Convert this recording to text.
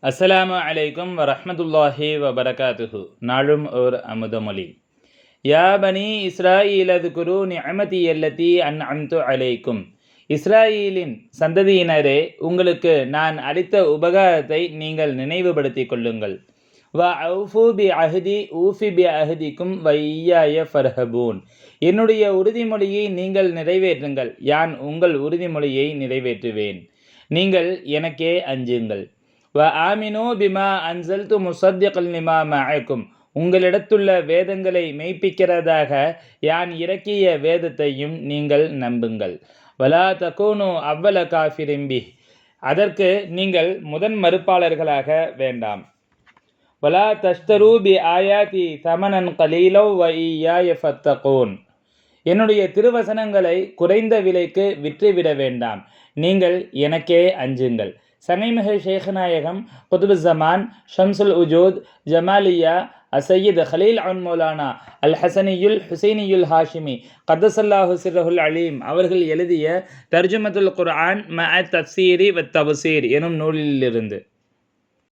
அஸ்ஸலாமு அலைக்கும் வரஹ்மத்துல்லாஹி வபரகாத்துஹு. நாளும் ஓர் அமுதமொழி. யா பனி இஸ்ராயீல் அதுகுரு நிஅமதி அல்லதி அன்அம்து அலைக்கும். இஸ்ராயீலின் சந்ததியினரே, உங்களுக்கு நான் அளித்த உபகாரத்தை நீங்கள் நினைவுபடுத்திக் கொள்ளுங்கள். வ அவ்ஃபு பி அஹ்தி ஊஃபி பி அஹ்திக்கும் வ இய்யாய ஃபர்ஹபூன். என்னுடைய உறுதிமொழியை நீங்கள் நிறைவேற்றுங்கள், யான் உங்கள் உறுதிமொழியை நிறைவேற்றுவேன். நீங்கள் எனக்கே அஞ்சுங்கள். வ ஆமினு பிமா அன்சல்து முசத்திகல் லிமா மஅக்கும். உங்களிடத்துள்ள வேதங்களை மெய்ப்பிக்கிறதாக யான் இறக்கிய வேதத்தையும் நீங்கள் நம்புங்கள். வலா தகூனு அவ்வல காஃபிரின் பிஹ். அதற்கு நீங்கள் முதன் மறுப்பாளர்களாக வேண்டாம். வலா தஷ்தரு பி ஆயாதி தமனன் கலீலவ் வ இய்யாய ஃபத்தகூன். என்னுடைய திருவசனங்களை குறைந்த விலைக்கு விற்றுவிட வேண்டாம், நீங்கள் எனக்கே அஞ்சுங்கள். சங்கைமிகு ஷேഖ்நாயகம் குதுபு ஜமான் ஷம்சுல் உஜூத் ஜமாலியா அசையீத் ஹலீல் அன் மௌலானா அல் ஹசனியுல் ஹுசைனியுல் ஹாஷிமி கத்தசல்லாஹு சிர்ரஹுல் அலீம் அவர்கள் எழுதிய தர்ஜுமத்துல் குர்ஆன் மஅ தஃப்சீரி வ தஃப்சீர் எனும் நூலிலிருந்து